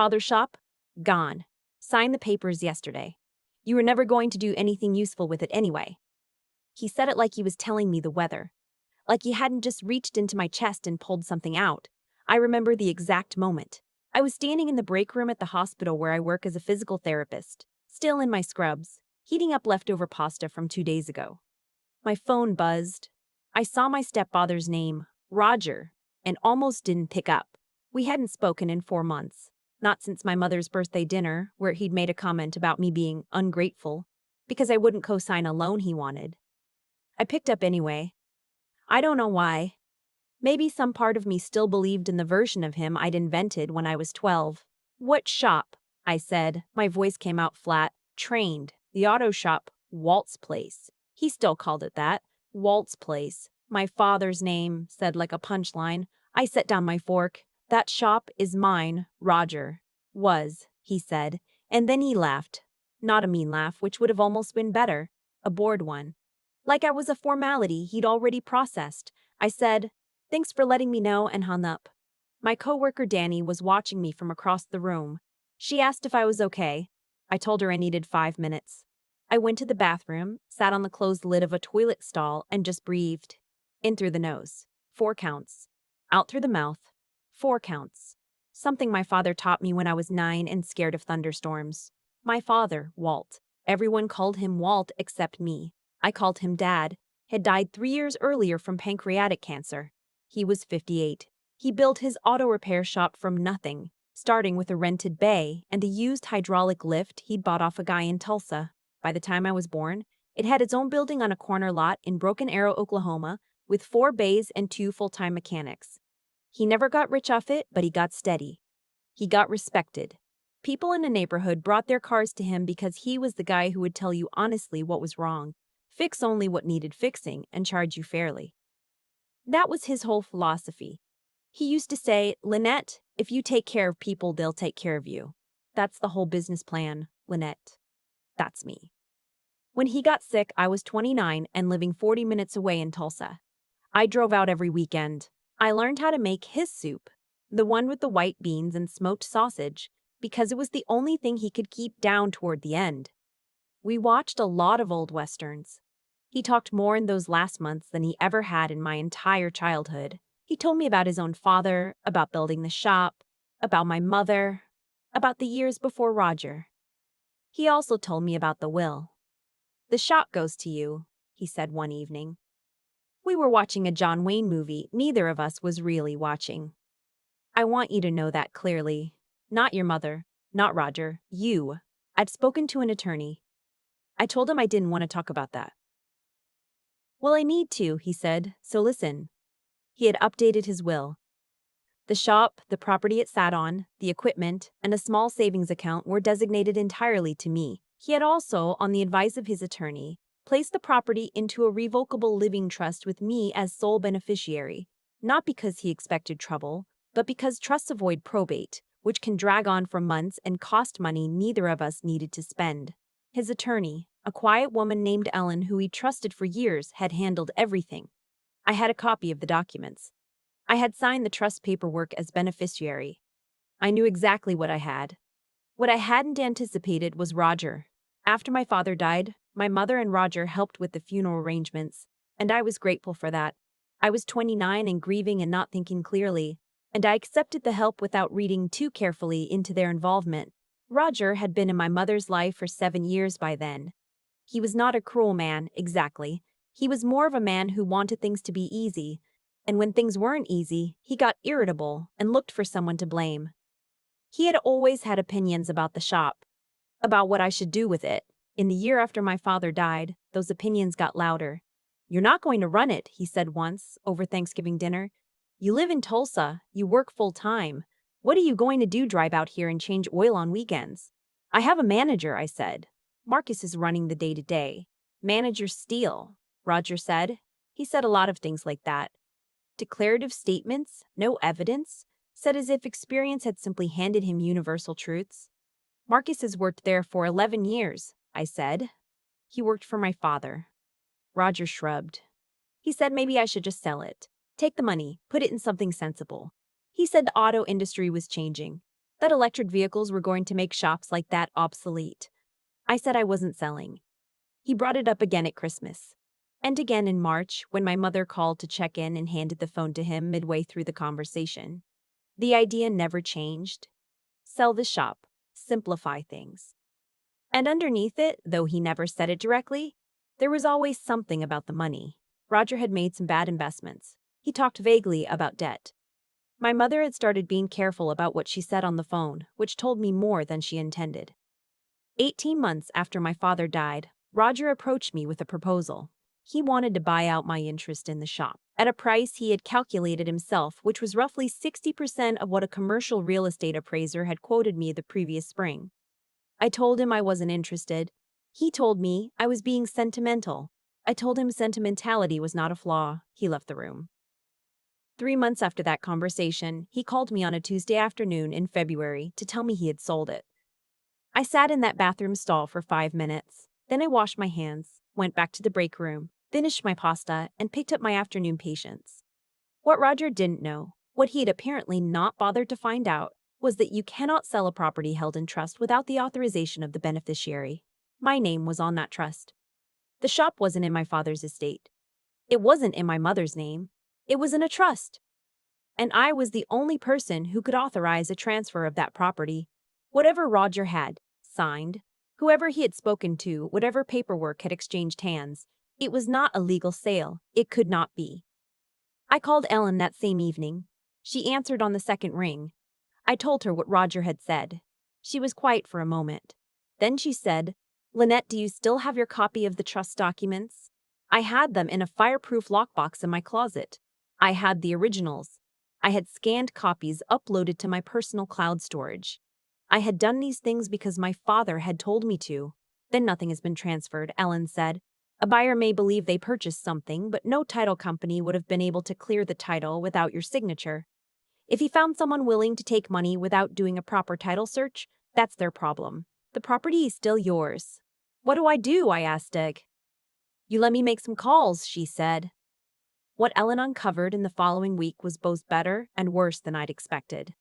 Father's shop? Gone. Signed the papers yesterday. You were never going to do anything useful with it anyway. He said it like he was telling me the weather. Like he hadn't just reached into my chest and pulled something out. I remember the exact moment. I was standing in the break room at the hospital where I work as a physical therapist, still in my scrubs, heating up leftover pasta from 2 days ago. My phone buzzed. I saw my stepfather's name, Roger, and almost didn't pick up. We hadn't spoken in 4 months. Not since my mother's birthday dinner, where he'd made a comment about me being ungrateful, because I wouldn't co-sign a loan he wanted. I picked up anyway. I don't know why. Maybe some part of me still believed in the version of him I'd invented when I was 12. What shop? I said. My voice came out flat, trained. The auto shop, Walt's Place. He still called it that. Walt's Place. My father's name, said like a punchline. I set down my fork. That shop is mine, Roger. Was, he said, and then he laughed. Not a mean laugh, which would have almost been better. A bored one. Like I was a formality he'd already processed. I said, "Thanks for letting me know," and hung up. My coworker Danny was watching me from across the room. She asked if I was okay. I told her I needed 5 minutes. I went to the bathroom, sat on the closed lid of a toilet stall, and just breathed. In through the nose. 4 counts. Out through the mouth. 4 counts. Something my father taught me when I was 9 and scared of thunderstorms. My father, Walt. Everyone called him Walt except me. I called him Dad. Had died 3 years earlier from pancreatic cancer. He was 58. He built his auto repair shop from nothing, starting with a rented bay and a used hydraulic lift he'd bought off a guy in Tulsa. By the time I was born, it had its own building on a corner lot in Broken Arrow, Oklahoma, with 4 bays and 2 full-time mechanics. He never got rich off it, but he got steady. He got respected. People in the neighborhood brought their cars to him because he was the guy who would tell you honestly what was wrong, fix only what needed fixing, and charge you fairly. That was his whole philosophy. He used to say, "Lynette, if you take care of people, they'll take care of you. That's the whole business plan, Lynette." That's me. When he got sick, I was 29 and living 40 minutes away in Tulsa. I drove out every weekend. I learned how to make his soup, the one with the white beans and smoked sausage, because it was the only thing he could keep down toward the end. We watched a lot of old westerns. He talked more in those last months than he ever had in my entire childhood. He told me about his own father, about building the shop, about my mother, about the years before Roger. He also told me about the will. "The shop goes to you," he said one evening. We were watching a John Wayne movie neither of us was really watching. I want you to know that clearly. Not your mother, not Roger, you. I'd spoken to an attorney. I told him I didn't want to talk about that. "Well, I need to," he said, "so listen." He had updated his will. The shop, the property it sat on, the equipment, and a small savings account were designated entirely to me. He had also, on the advice of his attorney, placed the property into a revocable living trust with me as sole beneficiary, not because he expected trouble, but because trusts avoid probate, which can drag on for months and cost money neither of us needed to spend. His attorney, a quiet woman named Ellen who he trusted for years, had handled everything. I had a copy of the documents. I had signed the trust paperwork as beneficiary. I knew exactly what I had. What I hadn't anticipated was Roger. After my father died, my mother and Roger helped with the funeral arrangements, and I was grateful for that. I was 29 and grieving and not thinking clearly, and I accepted the help without reading too carefully into their involvement. Roger had been in my mother's life for 7 years by then. He was not a cruel man, exactly. He was more of a man who wanted things to be easy, and when things weren't easy, he got irritable and looked for someone to blame. He had always had opinions about the shop, about what I should do with it. In the year after my father died, those opinions got louder. "You're not going to run it," he said once, over Thanksgiving dinner. "You live in Tulsa, you work full-time. What are you going to do, drive out here and change oil on weekends?" "I have a manager," I said. "Marcus is running the day-to-day. Manager Steele," Roger said. He said a lot of things like that. Declarative statements, no evidence, said as if experience had simply handed him universal truths. "Marcus has worked there for 11 years, I said. "He worked for my father." Roger shrugged. He said maybe I should just sell it. Take the money, put it in something sensible. He said the auto industry was changing. that electric vehicles were going to make shops like that obsolete. I said I wasn't selling. He brought it up again at Christmas. And again in March, when my mother called to check in and handed the phone to him midway through the conversation. The idea never changed. Sell the shop. Simplify things. And underneath it, though he never said it directly, there was always something about the money. Roger had made some bad investments. He talked vaguely about debt. My mother had started being careful about what she said on the phone, which told me more than she intended. 18 months after my father died, Roger approached me with a proposal. He wanted to buy out my interest in the shop at a price he had calculated himself, which was roughly 60% of what a commercial real estate appraiser had quoted me the previous spring. I told him I wasn't interested. He told me I was being sentimental. I told him sentimentality was not a flaw. He left the room. 3 months after that conversation, he called me on a Tuesday afternoon in February to tell me he had sold it. I sat in that bathroom stall for 5 minutes. Then I washed my hands, went back to the break room, finished my pasta, and picked up my afternoon patience. What Roger didn't know, what he had apparently not bothered to find out, was that you cannot sell a property held in trust without the authorization of the beneficiary. My name was on that trust. The shop wasn't in my father's estate. It wasn't in my mother's name. It was in a trust. And I was the only person who could authorize a transfer of that property. Whatever Roger had signed, whoever he had spoken to, whatever paperwork had exchanged hands, it was not a legal sale. It could not be. I called Ellen that same evening. She answered on the second ring. I told her what Roger had said. She was quiet for a moment. Then she said, "Lynette, do you still have your copy of the trust documents?" I had them in a fireproof lockbox in my closet. I had the originals. I had scanned copies uploaded to my personal cloud storage. I had done these things because my father had told me to. Then nothing has been transferred, Ellen said. A buyer may believe they purchased something, but no title company would have been able to clear the title without your signature. If he found someone willing to take money without doing a proper title search, that's their problem. The property is still yours. What do? I asked Dig. You let me make some calls, she said. What Ellen uncovered in the following week was both better and worse than I'd expected.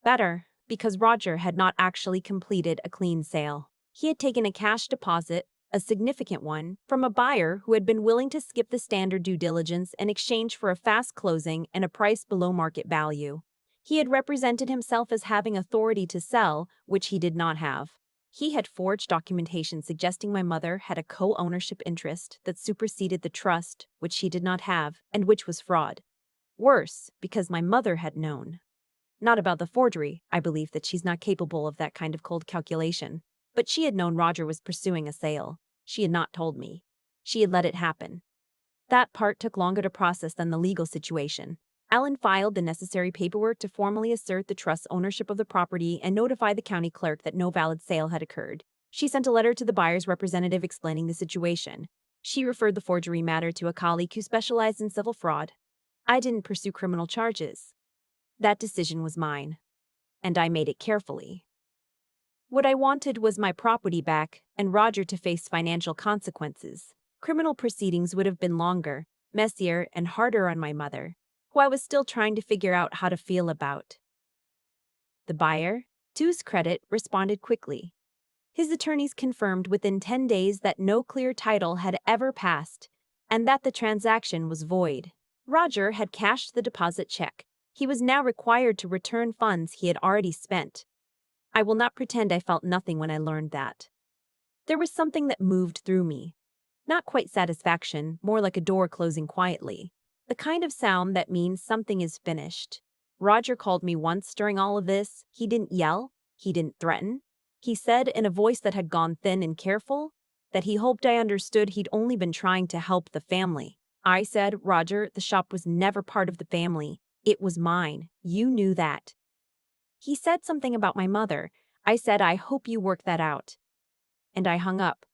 Better, because Roger had not actually completed a clean sale. He had taken a cash deposit, a significant one, from a buyer who had been willing to skip the standard due diligence in exchange for a fast closing and a price below market value. He had represented himself as having authority to sell, which he did not have. He had forged documentation suggesting my mother had a co-ownership interest that superseded the trust, which she did not have, and which was fraud. Worse, because my mother had known. Not about the forgery, I believe that she's not capable of that kind of cold calculation. But she had known Roger was pursuing a sale. She had not told me. She had let it happen. That part took longer to process than the legal situation. Alan filed the necessary paperwork to formally assert the trust's ownership of the property and notify the county clerk that no valid sale had occurred. She sent a letter to the buyer's representative explaining the situation. She referred the forgery matter to a colleague who specialized in civil fraud. I didn't pursue criminal charges. That decision was mine, and I made it carefully. What I wanted was my property back and Roger to face financial consequences. Criminal proceedings would have been longer, messier, and harder on my mother, who I was still trying to figure out how to feel about. The buyer, to his credit, responded quickly. His attorneys confirmed within 10 days that no clear title had ever passed and that the transaction was void. Roger had cashed the deposit check. He was now required to return funds he had already spent. I will not pretend I felt nothing when I learned that. There was something that moved through me. Not quite satisfaction, more like a door closing quietly. The kind of sound that means something is finished. Roger called me once during all of this. He didn't yell. He didn't threaten. He said in a voice that had gone thin and careful that he hoped I understood he'd only been trying to help the family. I said, "Roger, the shop was never part of the family. It was mine. You knew that." He said something about my mother. I said, "I hope you work that out." And I hung up.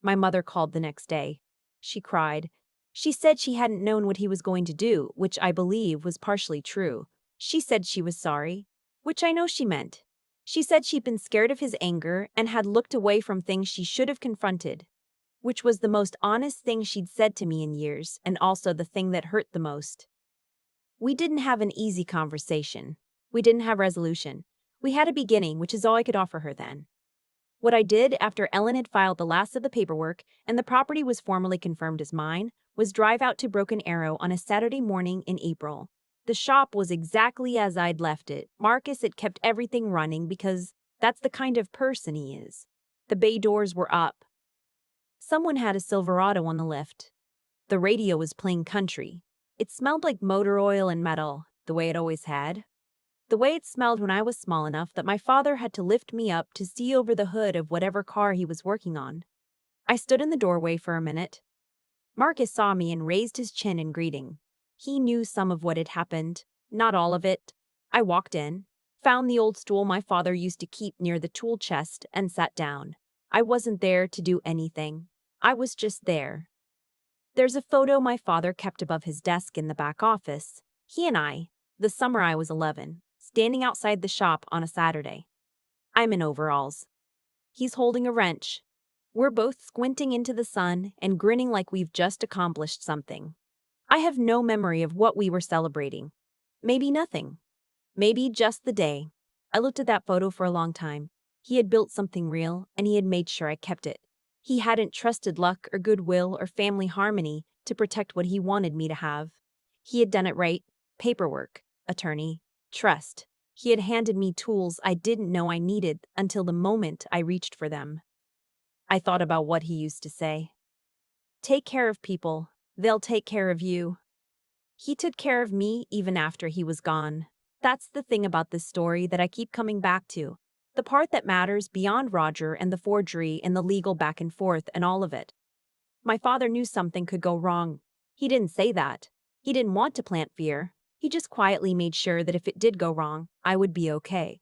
My mother called the next day. She cried. She said she hadn't known what he was going to do, which I believe was partially true. She said she was sorry, which I know she meant. She said she'd been scared of his anger and had looked away from things she should have confronted, which was the most honest thing she'd said to me in years, and also the thing that hurt the most. We didn't have an easy conversation. We didn't have resolution. We had a beginning, which is all I could offer her then. What I did after Ellen had filed the last of the paperwork and the property was formally confirmed as mine was drive out to Broken Arrow on a Saturday morning in April. The shop was exactly as I'd left it. Marcus had kept everything running because that's the kind of person he is. The bay doors were up. Someone had a Silverado on the lift. The radio was playing country. It smelled like motor oil and metal, the way it always had. The way it smelled when I was small enough that my father had to lift me up to see over the hood of whatever car he was working on. I stood in the doorway for a minute. Marcus saw me and raised his chin in greeting. He knew some of what had happened, not all of it. I walked in, found the old stool my father used to keep near the tool chest, and sat down. I wasn't there to do anything. I was just there. There's a photo my father kept above his desk in the back office. He and I, the summer I was 11, standing outside the shop on a Saturday. I'm in overalls. He's holding a wrench. We're both squinting into the sun and grinning like we've just accomplished something. I have no memory of what we were celebrating. Maybe nothing. Maybe just the day. I looked at that photo for a long time. He had built something real, and he had made sure I kept it. He hadn't trusted luck or goodwill or family harmony to protect what he wanted me to have. He had done it right. Paperwork, attorney, trust. He had handed me tools I didn't know I needed until the moment I reached for them. I thought about what he used to say. Take care of people. They'll take care of you. He took care of me even after he was gone. That's the thing about this story that I keep coming back to. The part that matters beyond Roger and the forgery and the legal back and forth and all of it. My father knew something could go wrong. He didn't say that. He didn't want to plant fear. He just quietly made sure that if it did go wrong, I would be okay.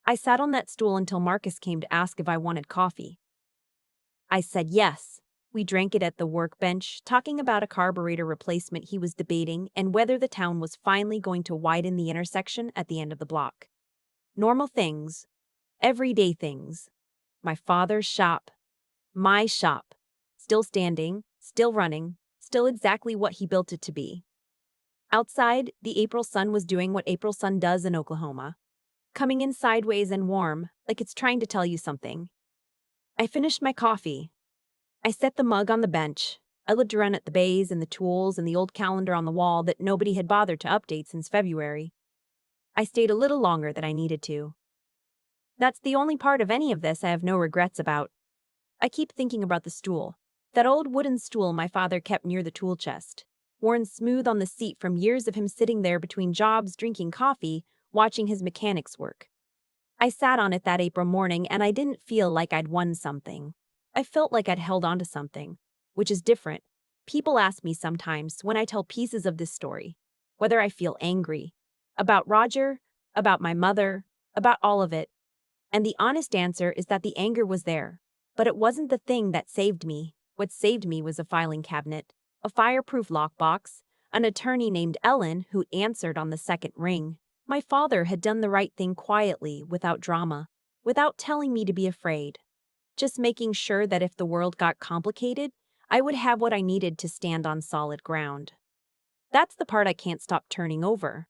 I sat on that stool until Marcus came to ask if I wanted coffee. I said yes. We drank it at the workbench, talking about a carburetor replacement he was debating and whether the town was finally going to widen the intersection at the end of the block. Normal things. Everyday things. My father's shop. My shop. Still standing, still running, still exactly what he built it to be. Outside, the April sun was doing what April sun does in Oklahoma. Coming in sideways and warm, like it's trying to tell you something. I finished my coffee. I set the mug on the bench. I looked around at the bays and the tools and the old calendar on the wall that nobody had bothered to update since February. I stayed a little longer than I needed to. That's the only part of any of this I have no regrets about. I keep thinking about the stool. That old wooden stool my father kept near the tool chest, worn smooth on the seat from years of him sitting there between jobs drinking coffee, watching his mechanics work. I sat on it that April morning and I didn't feel like I'd won something. I felt like I'd held on to something, which is different. People ask me sometimes when I tell pieces of this story, whether I feel angry, about Roger, about my mother, about all of it. And the honest answer is that the anger was there, but it wasn't the thing that saved me. What saved me was a filing cabinet, a fireproof lockbox, an attorney named Ellen who answered on the second ring. My father had done the right thing quietly, without drama, without telling me to be afraid. Just making sure that if the world got complicated, I would have what I needed to stand on solid ground. That's the part I can't stop turning over.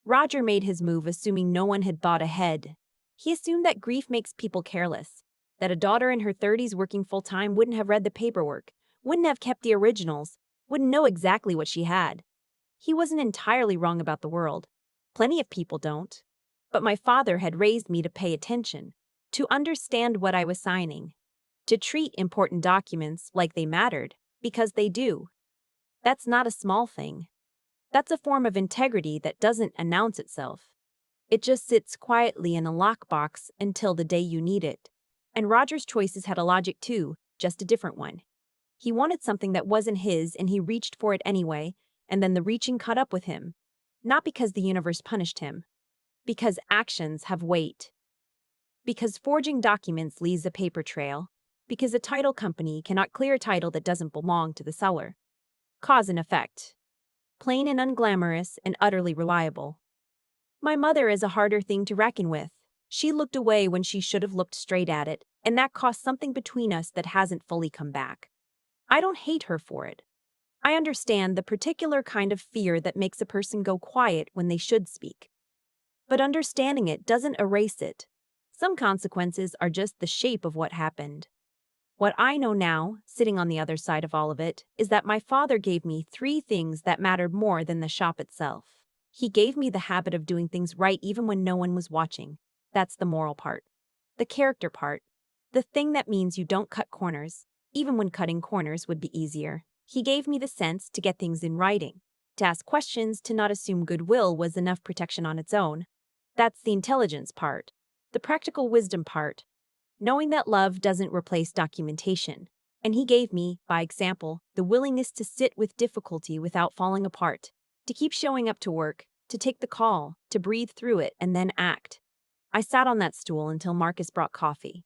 Roger made his move assuming no one had thought ahead. He assumed that grief makes people careless, that a daughter in her 30s working full-time wouldn't have read the paperwork, wouldn't have kept the originals, wouldn't know exactly what she had. He wasn't entirely wrong about the world. Plenty of people don't. But my father had raised me to pay attention, to understand what I was signing, to treat important documents like they mattered, because they do. That's not a small thing. That's a form of integrity that doesn't announce itself. It just sits quietly in a lockbox until the day you need it. And Roger's choices had a logic too, just a different one. He wanted something that wasn't his and he reached for it anyway, and then the reaching caught up with him. Not because the universe punished him. Because actions have weight. Because forging documents leaves a paper trail. Because a title company cannot clear a title that doesn't belong to the seller. Cause and effect. Plain and unglamorous and utterly reliable. My mother is a harder thing to reckon with. She looked away when she should have looked straight at it, and that caused something between us that hasn't fully come back. I don't hate her for it. I understand the particular kind of fear that makes a person go quiet when they should speak. But understanding it doesn't erase it. Some consequences are just the shape of what happened. What I know now, sitting on the other side of all of it, is that my father gave me three things that mattered more than the shop itself. He gave me the habit of doing things right even when no one was watching. That's the moral part. The character part. The thing that means you don't cut corners, even when cutting corners would be easier. He gave me the sense to get things in writing, to ask questions, to not assume goodwill was enough protection on its own. That's the intelligence part. The practical wisdom part. Knowing that love doesn't replace documentation. And he gave me, by example, the willingness to sit with difficulty without falling apart, to keep showing up to work, to take the call, to breathe through it, and then act. I sat on that stool until Marcus brought coffee.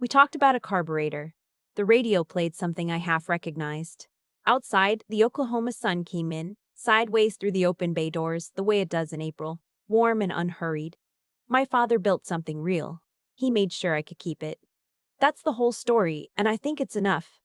We talked about a carburetor. The radio played something I half recognized. Outside, the Oklahoma sun came in, sideways through the open bay doors, the way it does in April, warm and unhurried. My father built something real. He made sure I could keep it. That's the whole story, and I think it's enough.